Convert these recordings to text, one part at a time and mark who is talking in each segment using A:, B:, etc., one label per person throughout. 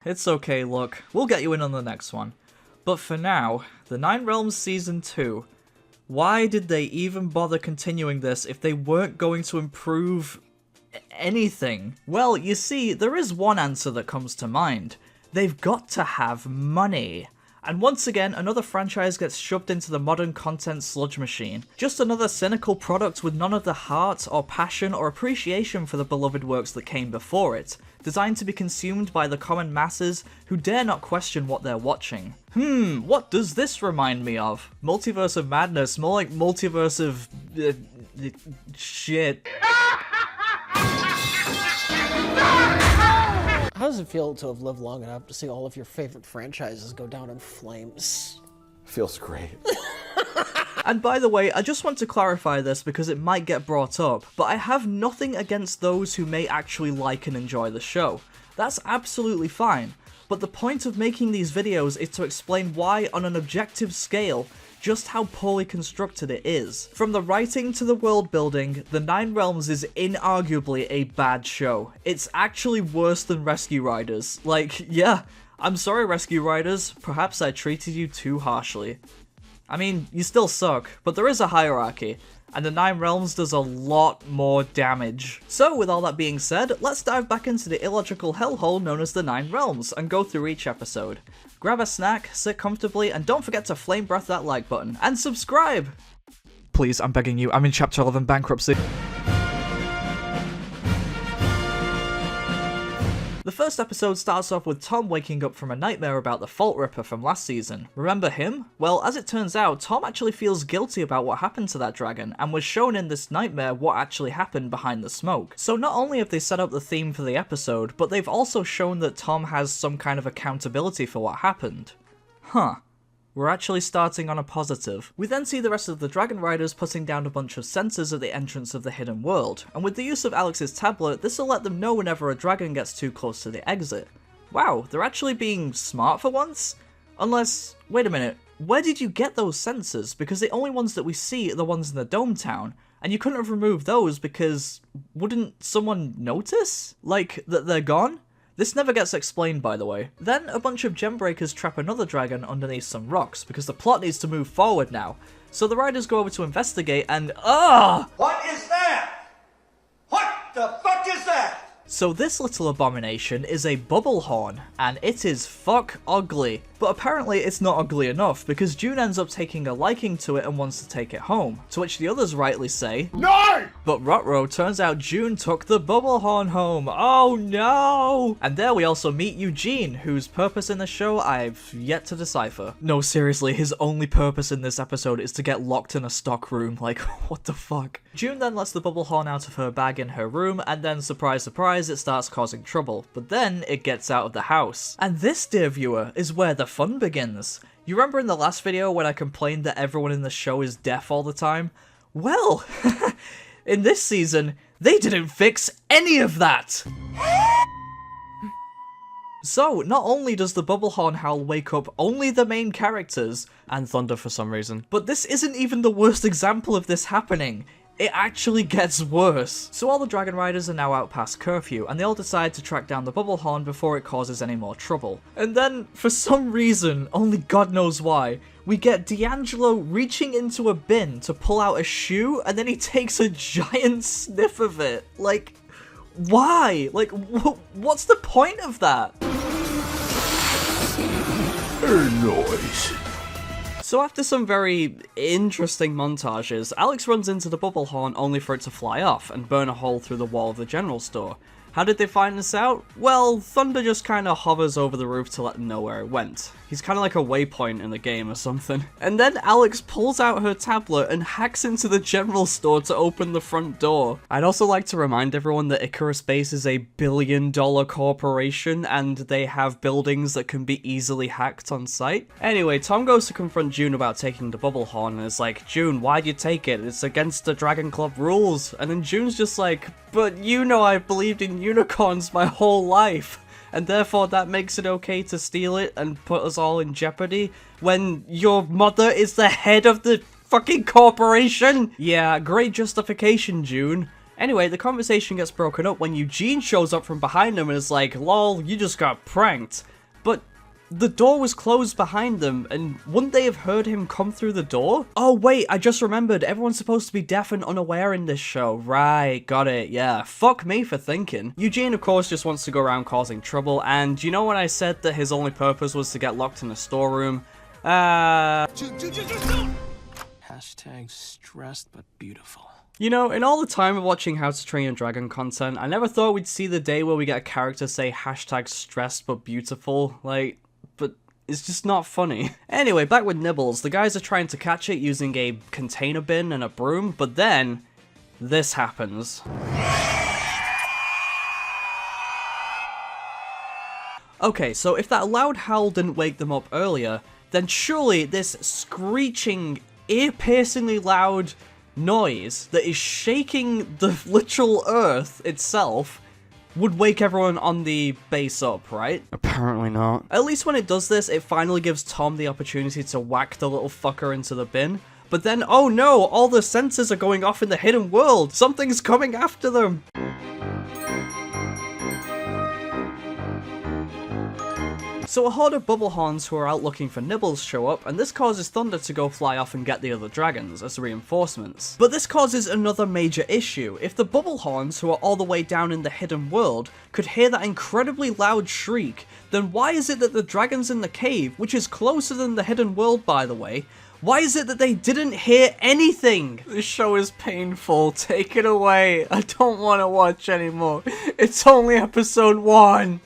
A: It's okay, look, we'll get you in on the next one. But for now, the Nine Realms Season 2. Why did they even bother continuing this if they weren't going to improve anything? Well, you see, there is one answer that comes to mind. They've got to have money. And once again, another franchise gets shoved into the modern content sludge machine. Just another cynical product with none of the heart or passion or appreciation for the beloved works that came before it, designed to be consumed by the common masses who dare not question what they're watching. What does this remind me of? Multiverse of Madness, more like Multiverse of... shit.
B: How does it feel to have lived long enough to see all of your favorite franchises go down in flames?
C: Feels great.
A: And by the way, I just want to clarify this because it might get brought up, but I have nothing against those who may actually like and enjoy the show. That's absolutely fine, but the point of making these videos is to explain why, on an objective scale, just how poorly constructed it is. From the writing to the world building, The Nine Realms is inarguably a bad show. It's actually worse than Rescue Riders. Like, yeah, I'm sorry Rescue Riders, perhaps I treated you too harshly. I mean, you still suck, but there is a hierarchy, and the Nine Realms does a lot more damage. So with all that being said, let's dive back into the illogical hellhole known as the Nine Realms, and go through each episode. Grab a snack, sit comfortably, and don't forget to flame breath that like button, and subscribe! Please, I'm begging you, I'm in Chapter 11 bankruptcy. The first episode starts off with Tom waking up from a nightmare about the Fault Ripper from last season. Remember him? Well, as it turns out, Tom actually feels guilty about what happened to that dragon, and was shown in this nightmare what actually happened behind the smoke. So not only have they set up the theme for the episode, but they've also shown that Tom has some kind of accountability for what happened. Huh. We're actually starting on a positive. We then see the rest of the Dragon Riders putting down a bunch of sensors at the entrance of the hidden world, and with the use of Alex's tablet, this will let them know whenever a dragon gets too close to the exit. Wow, they're actually being smart for once? Unless, wait a minute, where did you get those sensors? Because the only ones that we see are the ones in the Dome Town, and you couldn't have removed those because wouldn't someone notice? Like, that they're gone? This never gets explained, by the way. Then, a bunch of Gembreakers trap another dragon underneath some rocks, because the plot needs to move forward now. So the riders go over to investigate and
D: What is that? What the fuck is that?
A: So this little abomination is a bubble horn, and it is fuck ugly. But apparently it's not ugly enough, because June ends up taking a liking to it and wants to take it home, to which the others rightly say,
D: No!
A: But Rotro, turns out June took the bubble horn home, oh no! And there we also meet Eugene, whose purpose in the show I've yet to decipher. No, seriously, his only purpose in this episode is to get locked in a stock room, like, what the fuck? June then lets the bubble horn out of her bag in her room, and then, surprise surprise, it starts causing trouble, but then it gets out of the house. And this, dear viewer, is where the fun begins. You remember in the last video when I complained that everyone in the show is deaf all the time? Well, in this season, they didn't fix any of that! So, not only does the bubble horn howl wake up only the main characters, and Thunder for some reason, but this isn't even the worst example of this happening. It actually gets worse. So all the Dragon Riders are now out past curfew, and they all decide to track down the bubble horn before it causes any more trouble. And then, for some reason, only God knows why, we get D'Angelo reaching into a bin to pull out a shoe, and then he takes a giant sniff of it. Like, why? Like, what's the point of that?
C: Noise.
A: So after some very interesting montages, Alex runs into the bubble horn only for it to fly off and burn a hole through the wall of the general store. How did they find this out? Well, Thunder just kinda hovers over the roof to let them know where it went. He's kinda like a waypoint in the game or something. And then Alex pulls out her tablet and hacks into the general store to open the front door. I'd also like to remind everyone that Icarus Base is a billion-dollar corporation and they have buildings that can be easily hacked on site. Anyway, Tom goes to confront June about taking the bubble horn and is like, June, why'd you take it? It's against the Dragon Club rules. And then June's just like, but you know I've believed in unicorns my whole life, and therefore that makes it okay to steal it and put us all in jeopardy when your mother is the head of the fucking corporation? Yeah, great justification, June. Anyway, the conversation gets broken up when Eugene shows up from behind them and is like, lol, you just got pranked. But the door was closed behind them, and wouldn't they have heard him come through the door? Oh wait, I just remembered, everyone's supposed to be deaf and unaware in this show. Right, got it, yeah. Fuck me for thinking. Eugene, of course, just wants to go around causing trouble, and you know when I said that his only purpose was to get locked in a storeroom?
E: Hashtag stressed but beautiful.
A: You know, in all the time of watching How to Train Your Dragon content, I never thought we'd see the day where we get a character say hashtag stressed but beautiful, like, but it's just not funny. Anyway, back with Nibbles, the guys are trying to catch it using a container bin and a broom, but then, this happens. Okay, so if that loud howl didn't wake them up earlier, then surely this screeching, ear-piercingly loud noise that is shaking the literal earth itself would wake everyone on the base up, right?
E: Apparently not.
A: At least when it does this, it finally gives Tom the opportunity to whack the little fucker into the bin. But then, oh no, all the sensors are going off in the hidden world! Something's coming after them! So a horde of Bubblehorns who are out looking for Nibbles show up, and this causes Thunder to go fly off and get the other dragons as reinforcements. But this causes another major issue. If the Bubblehorns, who are all the way down in the hidden world, could hear that incredibly loud shriek, then why is it that the dragons in the cave, which is closer than the hidden world by the way, why is it that they didn't hear anything? This show is painful. Take it away. I don't want to watch anymore. It's only episode 1.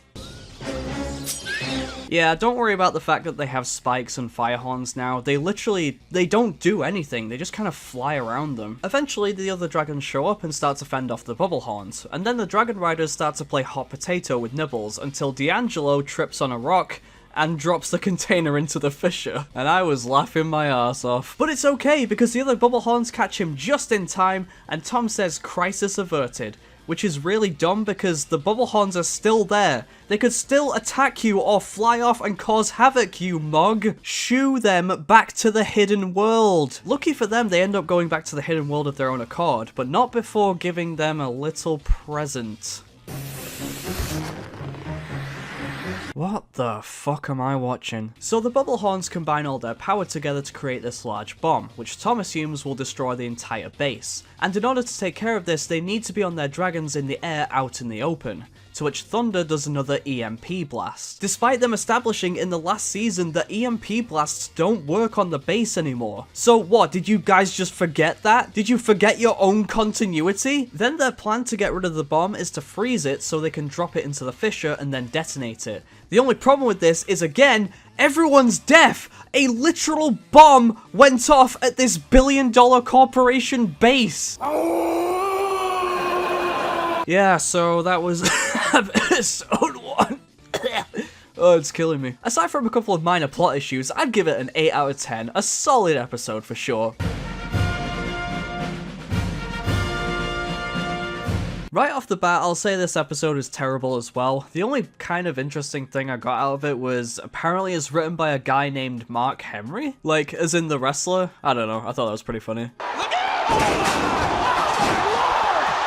A: Yeah, don't worry about the fact that they have spikes and fire horns now. They don't do anything. They just kind of fly around them. Eventually, the other dragons show up and start to fend off the Bubblehorns. And then the Dragon Riders start to play hot potato with Nibbles until D'Angelo trips on a rock and drops the container into the fissure. And I was laughing my ass off. But it's okay, because the other Bubblehorns catch him just in time, and Tom says crisis averted. Which is really dumb because the Bubblehorns are still there. They could still attack you or fly off and cause havoc, you mug. Shoo them back to the hidden world. Lucky for them, they end up going back to the hidden world of their own accord, but not before giving them a little present. What the fuck am I watching? So the Bubblehorns combine all their power together to create this large bomb, which Tom assumes will destroy the entire base. And in order to take care of this, they need to be on their dragons in the air out in the open. To which Thunder does another EMP blast. Despite them establishing in the last season that EMP blasts don't work on the base anymore. So what, did you guys just forget that? Did you forget your own continuity? Then their plan to get rid of the bomb is to freeze it so they can drop it into the fissure and then detonate it. The only problem with this is, again, everyone's deaf! A literal bomb went off at this billion-dollar corporation base! Yeah, so that was episode 1. Oh, it's killing me. Aside from a couple of minor plot issues, I'd give it an 8 out of 10. A solid episode for sure. Right off the bat, I'll say this episode is terrible as well. The only kind of interesting thing I got out of it was apparently it's written by a guy named Mark Henry. Like, as in the wrestler. I don't know, I thought that was pretty funny.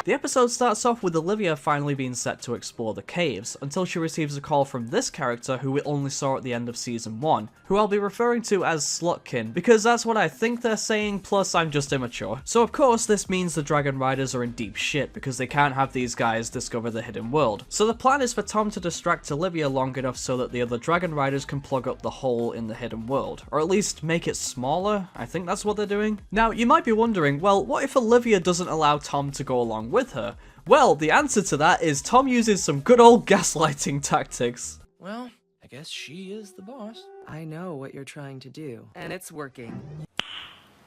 A: The episode starts off with Olivia finally being set to explore the caves, until she receives a call from this character who we only saw at the end of season 1, who I'll be referring to as Slutkin, because that's what I think they're saying, plus I'm just immature. So of course this means the Dragon Riders are in deep shit, because they can't have these guys discover the hidden world. So the plan is for Tom to distract Olivia long enough so that the other Dragon Riders can plug up the hole in the hidden world, or at least make it smaller. I think that's what they're doing. Now you might be wondering, well, what if Olivia doesn't allow Tom to go along with her? Well, the answer to that is Tom uses some good old gaslighting tactics.
E: Well, I guess she is the boss.
F: I know what you're trying to do, and it's working.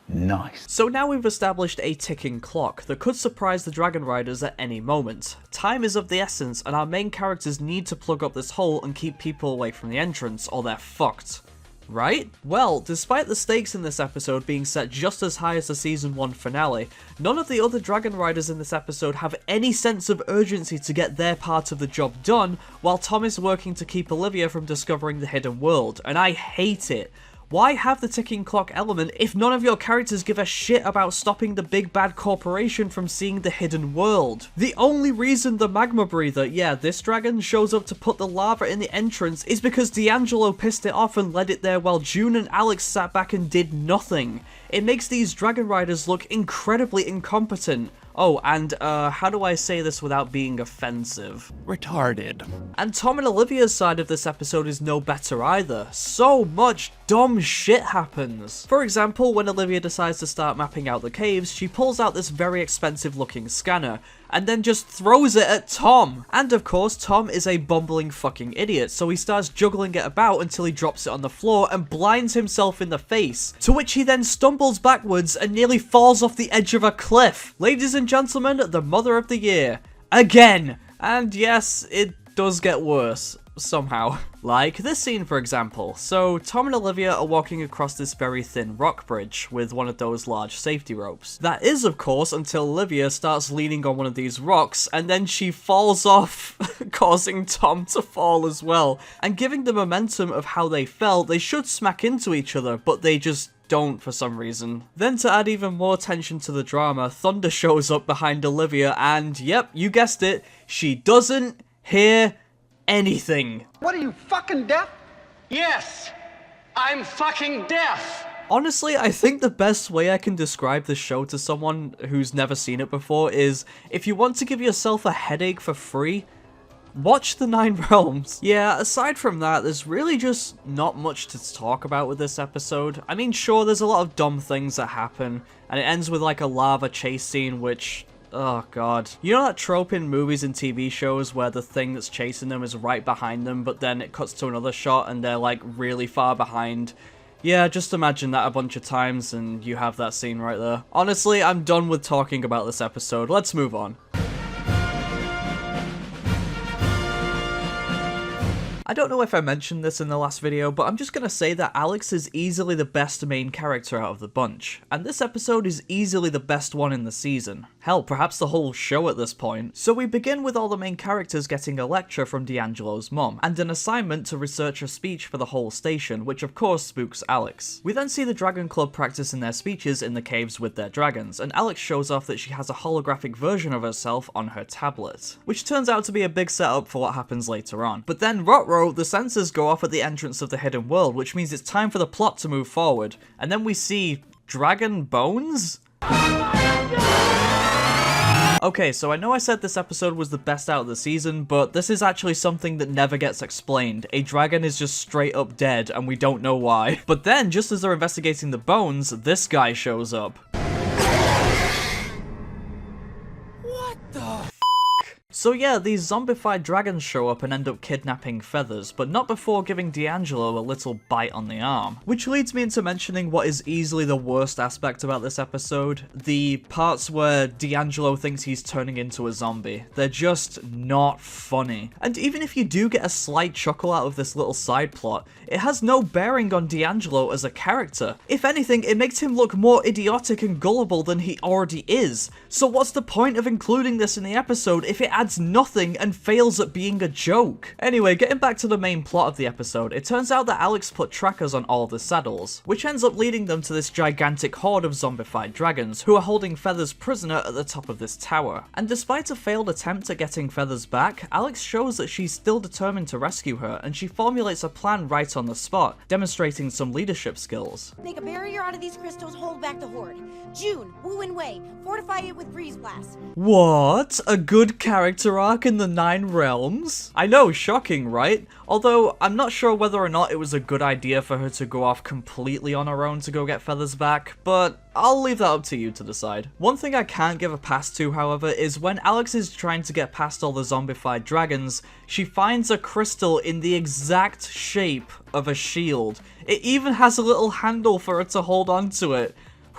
C: Nice.
A: So now we've established a ticking clock that could surprise the Dragon Riders at any moment. Time is of the essence, and our main characters need to plug up this hole and keep people away from the entrance, or they're fucked. Right? Well, despite the stakes in this episode being set just as high as the season 1 finale, none of the other Dragon Riders in this episode have any sense of urgency to get their part of the job done, while Tom is working to keep Olivia from discovering the hidden world, and I hate it. Why have the ticking clock element if none of your characters give a shit about stopping the big bad corporation from seeing the hidden world? The only reason the Magma Breather, yeah, this dragon, shows up to put the lava in the entrance is because D'Angelo pissed it off and led it there while June and Alex sat back and did nothing. It makes these dragon riders look incredibly incompetent. Oh, and how do I say this without being offensive?
E: Retarded.
A: And Tom and Olivia's side of this episode is no better either. So much dumb shit happens. For example, when Olivia decides to start mapping out the caves, she pulls out this very expensive looking scanner, and then just throws it at Tom. And of course, Tom is a bumbling fucking idiot, so he starts juggling it about until he drops it on the floor and blinds himself in the face, to which he then stumbles backwards and nearly falls off the edge of a cliff. Ladies and gentlemen, the mother of the year. Again! And yes, it does get worse. Somehow. Like this scene, for example. So Tom and Olivia are walking across this very thin rock bridge with one of those large safety ropes. That is, of course, until Olivia starts leaning on one of these rocks and then she falls off, causing Tom to fall as well. And given the momentum of how they fell, they should smack into each other, but they just don't for some reason. Then to add even more tension to the drama, Thunder shows up behind Olivia and, yep, you guessed it, she doesn't hear anything.
D: What are you, fucking deaf? Yes, I'm fucking deaf.
A: Honestly, I think the best way I can describe this show to someone who's never seen it before is, if you want to give yourself a headache for free, watch The Nine Realms. Yeah, aside from that, there's really just not much to talk about with this episode. I mean, sure, there's a lot of dumb things that happen, and it ends with like a lava chase scene, which, oh god. You know that trope in movies and TV shows where the thing that's chasing them is right behind them, but then it cuts to another shot and they're like really far behind? Yeah, just imagine that a bunch of times and you have that scene right there. Honestly, I'm done with talking about this episode. Let's move on. I don't know if I mentioned this in the last video, but I'm just gonna say that Alex is easily the best main character out of the bunch, and this episode is easily the best one in the season. Hell, perhaps the whole show at this point. So we begin with all the main characters getting a lecture from D'Angelo's mom, and an assignment to research a speech for the whole station, which of course spooks Alex. We then see the Dragon Club practicing their speeches in the caves with their dragons, and Alex shows off that she has a holographic version of herself on her tablet, which turns out to be a big setup for what happens later on. But then Rotro, the sensors go off at the entrance of the hidden world, which means it's time for the plot to move forward. And then we see dragon bones? Okay, so I know I said this episode was the best out of the season, but this is actually something that never gets explained. A dragon is just straight up dead, and we don't know why. But then, just as they're investigating the bones, this guy shows up. So yeah, these zombified dragons show up and end up kidnapping Feathers, but not before giving D'Angelo a little bite on the arm. Which leads me into mentioning what is easily the worst aspect about this episode, the parts where D'Angelo thinks he's turning into a zombie. They're just not funny. And even if you do get a slight chuckle out of this little side plot, it has no bearing on D'Angelo as a character. If anything, it makes him look more idiotic and gullible than he already is. So what's the point of including this in the episode if it adds nothing and fails at being a joke? Anyway, getting back to the main plot of the episode, it turns out that Alex put trackers on all the saddles, which ends up leading them to this gigantic horde of zombified dragons, who are holding Feathers prisoner at the top of this tower. And despite a failed attempt at getting Feathers back, Alex shows that she's still determined to rescue her, and she formulates a plan right on the spot, demonstrating some leadership skills.
G: Make a barrier out of these crystals, hold back the horde. June, Wu and Wei, fortify it with breeze blast.
A: What? A good character arc in the Nine Realms? I know, shocking, right? Although, I'm not sure whether or not it was a good idea for her to go off completely on her own to go get Feathers back, but I'll leave that up to you to decide. One thing I can't give a pass to, however, is when Alex is trying to get past all the zombified dragons, she finds a crystal in the exact shape of a shield. It even has a little handle for her to hold onto it.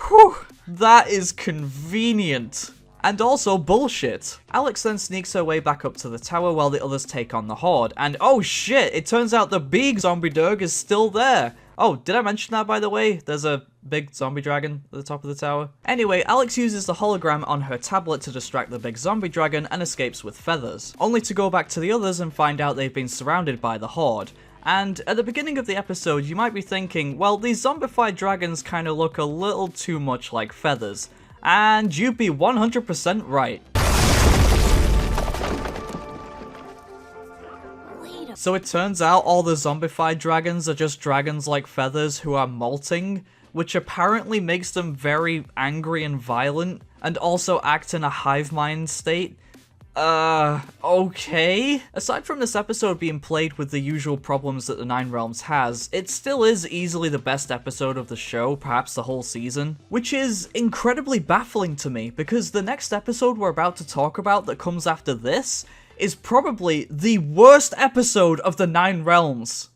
A: Whew, that is convenient. And also bullshit. Alex then sneaks her way back up to the tower while the others take on the horde, and oh shit, it turns out the big zombie derg is still there. Oh, did I mention that by the way? There's a big zombie dragon at the top of the tower. Anyway, Alex uses the hologram on her tablet to distract the big zombie dragon and escapes with Feathers, only to go back to the others and find out they've been surrounded by the horde. And at the beginning of the episode, you might be thinking, well, these zombified dragons kind of look a little too much like feathers. And you'd be 100% right. So it turns out all the zombified dragons are just dragons like feathers who are molting, which apparently makes them very angry and violent, and also act in a hive mind state. Okay? Aside from this episode being played with the usual problems that the Nine Realms has, it still is easily the best episode of the show, perhaps the whole season. Which is incredibly baffling to me, because the next episode we're about to talk about that comes after this is probably the worst episode of the Nine Realms.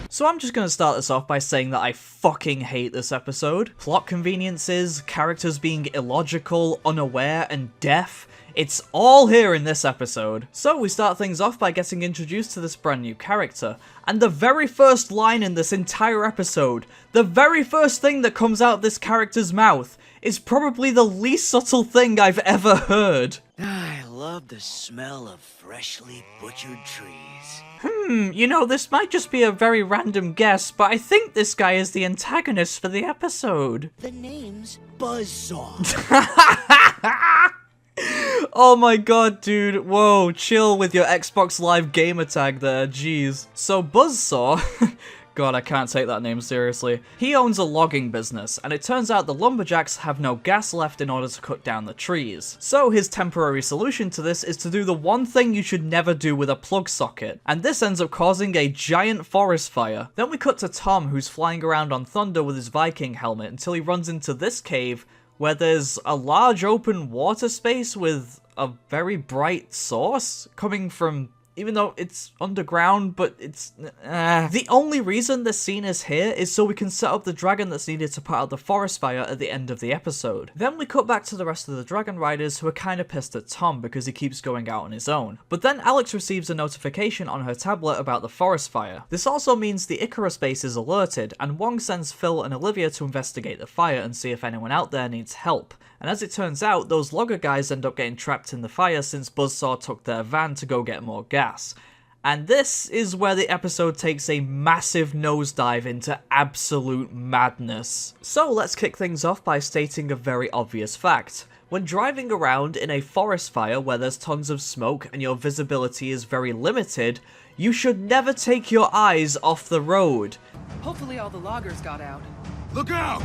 A: So I'm just gonna start this off by saying that I fucking hate this episode. Plot conveniences, characters being illogical, unaware, and deaf. It's all here in this episode. So we start things off by getting introduced to this brand new character. And the very first line in this entire episode, the very first thing that comes out of this character's mouth, is probably the least subtle thing I've ever heard.
E: I love the smell of freshly butchered trees.
A: You know, this might just be a very random guess, but I think this guy is the antagonist for the episode.
E: The name's Buzzsaw.
A: Oh my god, dude. Whoa, chill with your Xbox Live gamer tag there, jeez. So Buzzsaw... God, I can't take that name seriously. He owns a logging business, and it turns out the lumberjacks have no gas left in order to cut down the trees. So his temporary solution to this is to do the one thing you should never do with a plug socket, and this ends up causing a giant forest fire. Then we cut to Tom, who's flying around on Thunder with his Viking helmet until he runs into this cave where there's a large open water space with a very bright source coming from... even though it's underground, but it's... The only reason this scene is here is so we can set up the dragon that's needed to put out the forest fire at the end of the episode. Then we cut back to the rest of the dragon riders who are kinda pissed at Tom because he keeps going out on his own. But then Alex receives a notification on her tablet about the forest fire. This also means the Icarus base is alerted, and Wong sends Phil and Olivia to investigate the fire and see if anyone out there needs help. And as it turns out, those logger guys end up getting trapped in the fire since Buzzsaw took their van to go get more gas. And this is where the episode takes a massive nosedive into absolute madness. So let's kick things off by stating a very obvious fact. When driving around in a forest fire where there's tons of smoke and your visibility is very limited, you should never take your eyes off the road.
F: Hopefully all the loggers got out.
E: Look out!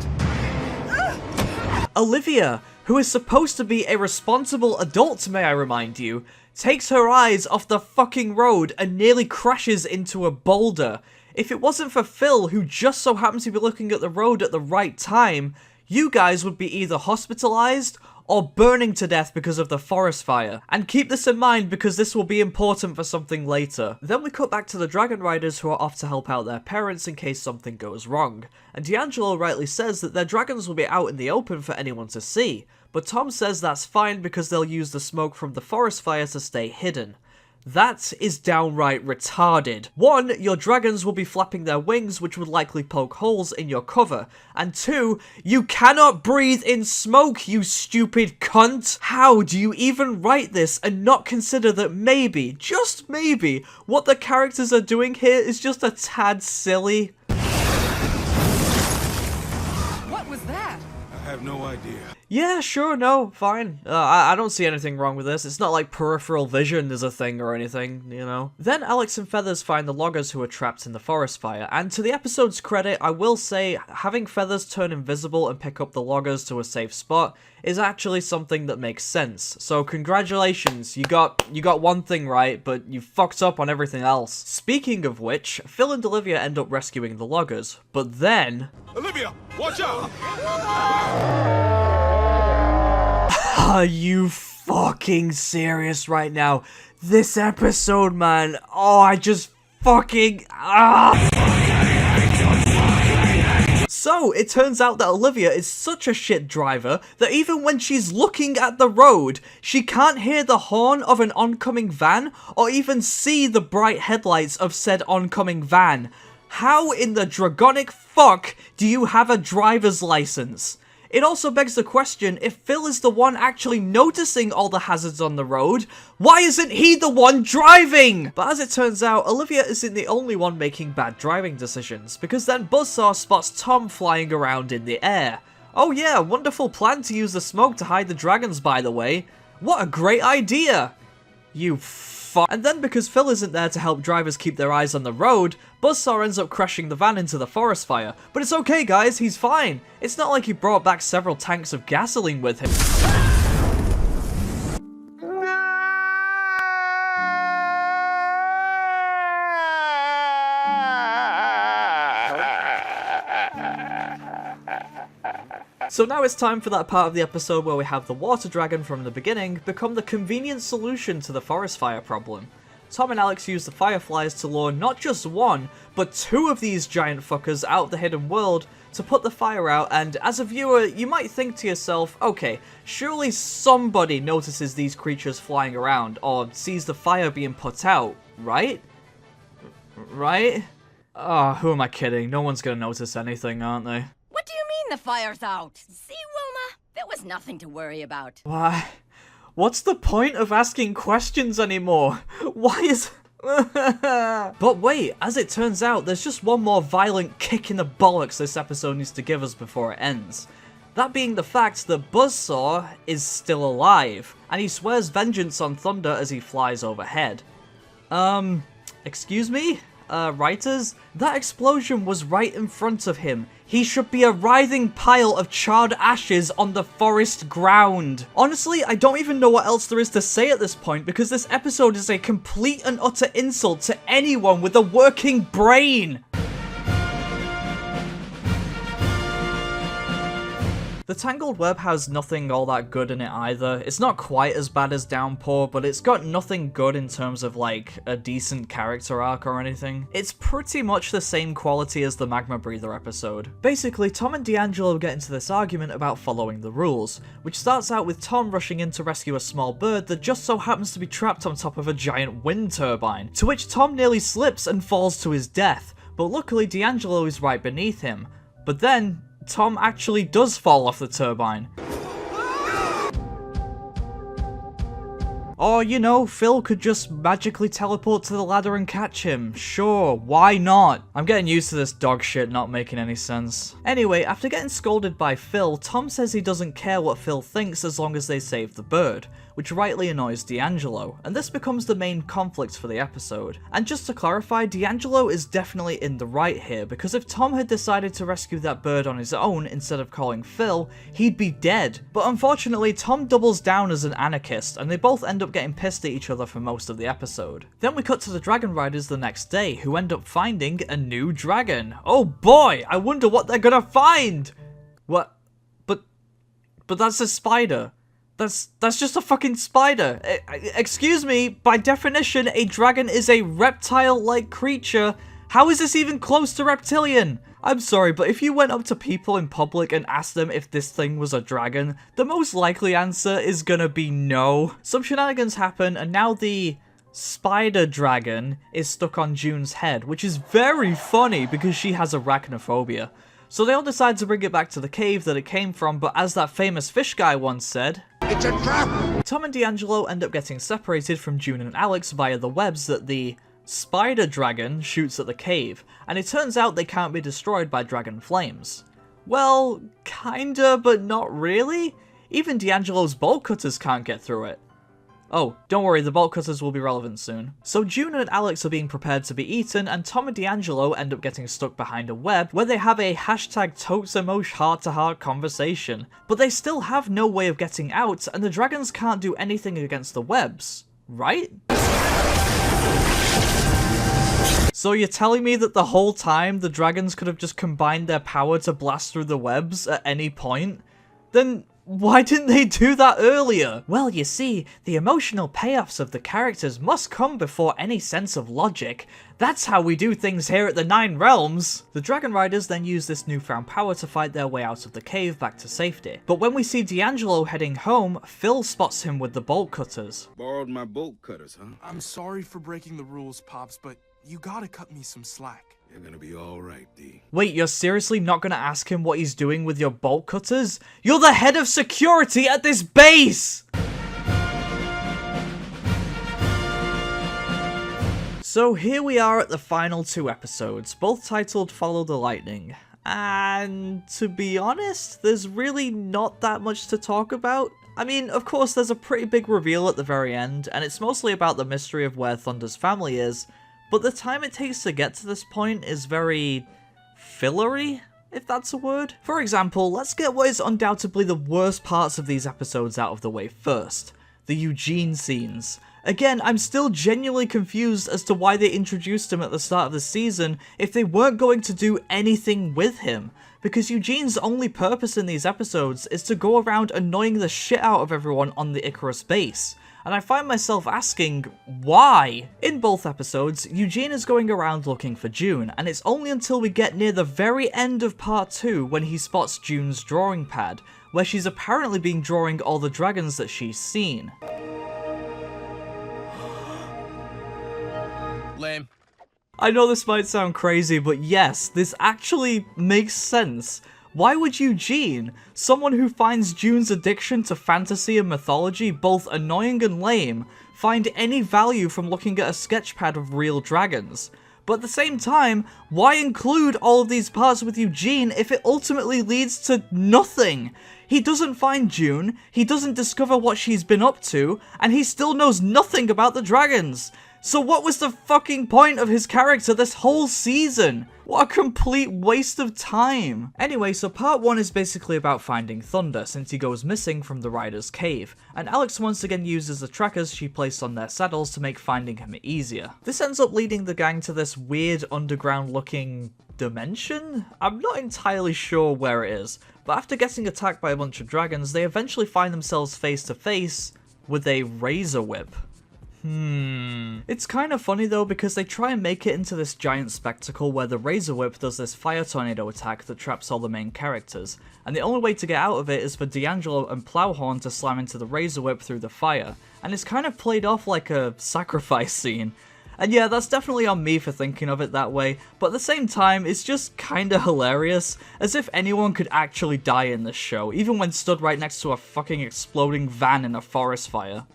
A: Olivia, who is supposed to be a responsible adult, may I remind you, takes her eyes off the fucking road and nearly crashes into a boulder. If it wasn't for Phil, who just so happens to be looking at the road at the right time, you guys would be either hospitalized or burning to death because of the forest fire. And keep this in mind because this will be important for something later. Then we cut back to the dragon riders who are off to help out their parents in case something goes wrong. And D'Angelo rightly says that their dragons will be out in the open for anyone to see. But Tom says that's fine because they'll use the smoke from the forest fire to stay hidden. That is downright retarded. 1, your dragons will be flapping their wings, which would likely poke holes in your cover. And 2, you cannot breathe in smoke, you stupid cunt! How do you even write this and not consider that maybe, just maybe, what the characters are doing here is just a tad silly?
F: What was that?
H: I have no idea.
A: Yeah, sure, no, fine. I don't see anything wrong with this. It's not like peripheral vision is a thing or anything, you know. Then Alex and Feathers find the loggers who are trapped in the forest fire, and to the episode's credit, I will say having Feathers turn invisible and pick up the loggers to a safe spot is actually something that makes sense. So congratulations, you got one thing right, but you fucked up on everything else. Speaking of which, Phil and Olivia end up rescuing the loggers, but then...
H: Olivia, watch out!
A: Are you fucking serious right now? This episode, man. Oh, I just fucking... So, it turns out that Olivia is such a shit driver that even when she's looking at the road, she can't hear the horn of an oncoming van or even see the bright headlights of said oncoming van. How in the dragonic fuck do you have a driver's license? It also begs the question, if Phil is the one actually noticing all the hazards on the road, why isn't he the one driving? But as it turns out, Olivia isn't the only one making bad driving decisions, because then Buzzsaw spots Tom flying around in the air. Oh yeah, wonderful plan to use the smoke to hide the dragons, by the way. What a great idea! You And then because Phil isn't there to help drivers keep their eyes on the road, Buzzsaw ends up crashing the van into the forest fire. But it's okay guys, he's fine. It's not like he brought back several tanks of gasoline with him. So now it's time for that part of the episode where we have the water dragon from the beginning become the convenient solution to the forest fire problem. Tom and Alex use the fireflies to lure not just one, but two of these giant fuckers out of the hidden world to put the fire out, and as a viewer, you might think to yourself, okay, surely somebody notices these creatures flying around, or sees the fire being put out, right? Right? Oh, who am I kidding? No one's gonna notice anything, aren't they?
I: What do you mean the fire's out? See, Wilma? There was nothing to worry about.
A: Why? What's the point of asking questions anymore? Why is... But wait, as it turns out, there's just one more violent kick in the bollocks this episode needs to give us before it ends. That being the fact that Buzzsaw is still alive, and he swears vengeance on Thunder as he flies overhead. Excuse me? Writers? That explosion was right in front of him. He should be a writhing pile of charred ashes on the forest ground. Honestly, I don't even know what else there is to say at this point, because this episode is a complete and utter insult to anyone with a working brain. The Tangled Web has nothing all that good in it either. It's not quite as bad as Downpour, but it's got nothing good in terms of like a decent character arc or anything. It's pretty much the same quality as the Magma Breather episode. Basically, Tom and D'Angelo get into this argument about following the rules, which starts out with Tom rushing in to rescue a small bird that just so happens to be trapped on top of a giant wind turbine, to which Tom nearly slips and falls to his death, but luckily D'Angelo is right beneath him. But then, Tom actually does fall off the turbine. Or, you know, Phil could just magically teleport to the ladder and catch him. Sure, why not? I'm getting used to this dog shit not making any sense. Anyway, after getting scolded by Phil, Tom says he doesn't care what Phil thinks as long as they save the bird, which rightly annoys D'Angelo, and this becomes the main conflict for the episode. And just to clarify, D'Angelo is definitely in the right here, because if Tom had decided to rescue that bird on his own instead of calling Phil, he'd be dead. But unfortunately, Tom doubles down as an anarchist, and they both end up getting pissed at each other for most of the episode. Then we cut to the Dragon Riders the next day, who end up finding a new dragon. Oh boy, I wonder what they're gonna find! What? But that's a spider. That's just a fucking spider. Excuse me, by definition, a dragon is a reptile-like creature. How is this even close to reptilian? I'm sorry, but if you went up to people in public and asked them if this thing was a dragon, the most likely answer is gonna be no. Some shenanigans happen, and now the spider dragon is stuck on June's head, which is very funny because she has arachnophobia. So they all decide to bring it back to the cave that it came from, but as that famous fish guy once said, "It's a trap!" Tom and D'Angelo end up getting separated from June and Alex via the webs that the spider dragon shoots at the cave, and it turns out they can't be destroyed by dragon flames. Well, kinda, but not really. Even D'Angelo's bolt cutters can't get through it. Oh, don't worry, the bolt cutters will be relevant soon. So June and Alex are being prepared to be eaten, and Tom and D'Angelo end up getting stuck behind a web where they have a #ToteSemosh heart-to-heart conversation. But they still have no way of getting out, and the dragons can't do anything against the webs, right? So you're telling me that the whole time the dragons could have just combined their power to blast through the webs at any point? Then why didn't they do that earlier? Well, you see, the emotional payoffs of the characters must come before any sense of logic. That's how we do things here at the Nine Realms. The Dragon Riders then use this newfound power to fight their way out of the cave back to safety. But when we see D'Angelo heading home, Phil spots him with the bolt cutters.
H: Borrowed my bolt cutters, huh?
J: I'm sorry for breaking the rules, Pops, but you gotta cut me some slack.
H: You're gonna be alright, D.
A: Wait, you're seriously not gonna ask him what he's doing with your bolt cutters? You're the head of security at this base! So here we are at the final 2 episodes, both titled Follow the Lightning. And to be honest, there's really not that much to talk about. I mean, of course there's a pretty big reveal at the very end, and it's mostly about the mystery of where Thunder's family is, but the time it takes to get to this point is very fillery, if that's a word. For example, let's get what is undoubtedly the worst parts of these episodes out of the way first. The Eugene scenes. Again, I'm still genuinely confused as to why they introduced him at the start of the season if they weren't going to do anything with him. Because Eugene's only purpose in these episodes is to go around annoying the shit out of everyone on the Icarus base. And I find myself asking, why? In both episodes, Eugene is going around looking for June, and it's only until we get near the very end of part 2 when he spots June's drawing pad, where she's apparently been drawing all the dragons that she's seen.
J: Lame.
A: I know this might sound crazy, but yes, this actually makes sense. Why would Eugene, someone who finds June's addiction to fantasy and mythology both annoying and lame, find any value from looking at a sketchpad of real dragons? But at the same time, why include all of these parts with Eugene if it ultimately leads to nothing? He doesn't find June, he doesn't discover what she's been up to, and he still knows nothing about the dragons. So what was the fucking point of his character this whole season? What a complete waste of time. Anyway, so part 1 is basically about finding Thunder, since he goes missing from the Rider's cave, and Alex once again uses the trackers she placed on their saddles to make finding him easier. This ends up leading the gang to this weird underground looking dimension? I'm not entirely sure where it is, but after getting attacked by a bunch of dragons, they eventually find themselves face to face with a razor whip. It's kind of funny though, because they try and make it into this giant spectacle where the Razor Whip does this fire tornado attack that traps all the main characters, and the only way to get out of it is for D'Angelo and Plowhorn to slam into the Razor Whip through the fire, and it's kind of played off like a sacrifice scene. And yeah, that's definitely on me for thinking of it that way, but at the same time, it's just kinda hilarious, as if anyone could actually die in this show, even when stood right next to a fucking exploding van in a forest fire.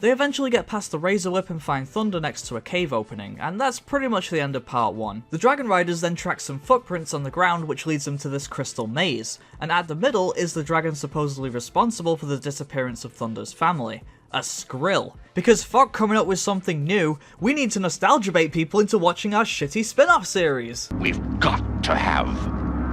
A: They eventually get past the Razor Whip and find Thunder next to a cave opening, and that's pretty much the end of part 1. The Dragon Riders then track some footprints on the ground which leads them to this crystal maze, and at the middle is the dragon supposedly responsible for the disappearance of Thunder's family. A Skrill. Because fuck coming up with something new, we need to nostalgia bait people into watching our shitty spin-off series.
C: We've got to have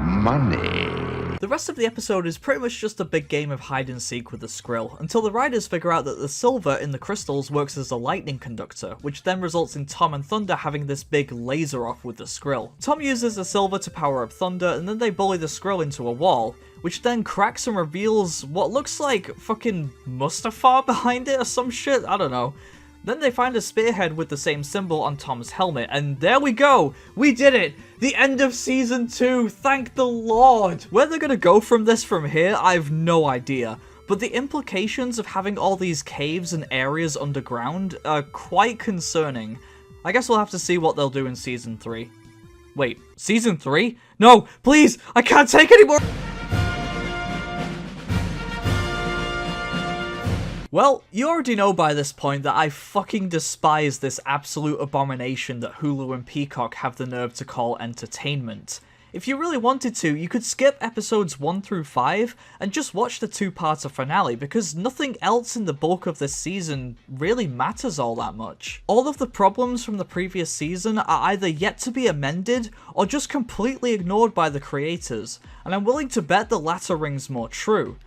C: money.
A: The rest of the episode is pretty much just a big game of hide and seek with the Skrill, until the Riders figure out that the silver in the crystals works as a lightning conductor, which then results in Tom and Thunder having this big laser off with the Skrill. Tom uses the silver to power up Thunder, and then they bully the Skrill into a wall, which then cracks and reveals what looks like fucking Mustafar behind it or some shit, I don't know. Then they find a spearhead with the same symbol on Tom's helmet, and there we go! We did it! The end of Season 2, thank the Lord! Where they're gonna go from this from here, I've no idea. But the implications of having all these caves and areas underground are quite concerning. I guess we'll have to see what they'll do in Season 3. Wait, Season 3? No, please! I can't take anymore! Well, you already know by this point that I fucking despise this absolute abomination that Hulu and Peacock have the nerve to call entertainment. If you really wanted to, you could skip episodes 1 through 5 and just watch the 2-parter finale, because nothing else in the bulk of this season really matters all that much. All of the problems from the previous season are either yet to be amended or just completely ignored by the creators, and I'm willing to bet the latter rings more true.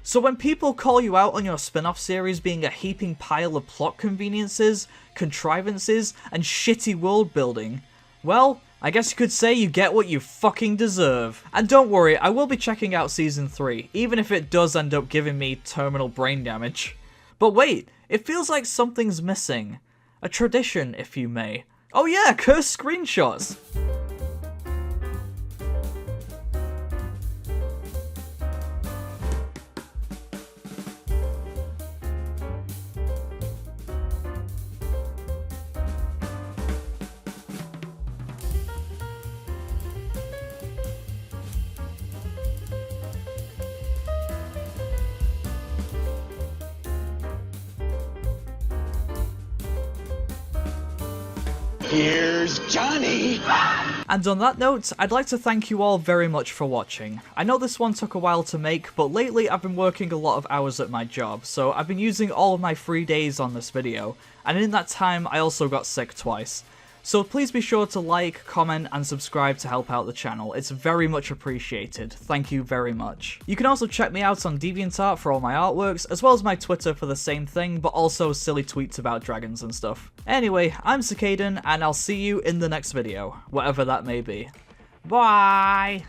A: So when people call you out on your spin-off series being a heaping pile of plot conveniences, contrivances, and shitty world building, well, I guess you could say you get what you fucking deserve. And don't worry, I will be checking out Season 3, even if it does end up giving me terminal brain damage. But wait, it feels like something's missing. A tradition, if you may. Oh yeah, cursed screenshots!
C: Here's Johnny!
A: And on that note, I'd like to thank you all very much for watching. I know this one took a while to make, but lately I've been working a lot of hours at my job, so I've been using all of my free days on this video, and in that time I also got sick twice. So please be sure to like, comment, and subscribe to help out the channel. It's very much appreciated. Thank you very much. You can also check me out on DeviantArt for all my artworks, as well as my Twitter for the same thing, but also silly tweets about dragons and stuff. Anyway, I'm httyd, and I'll see you in the next video, whatever that may be. Bye!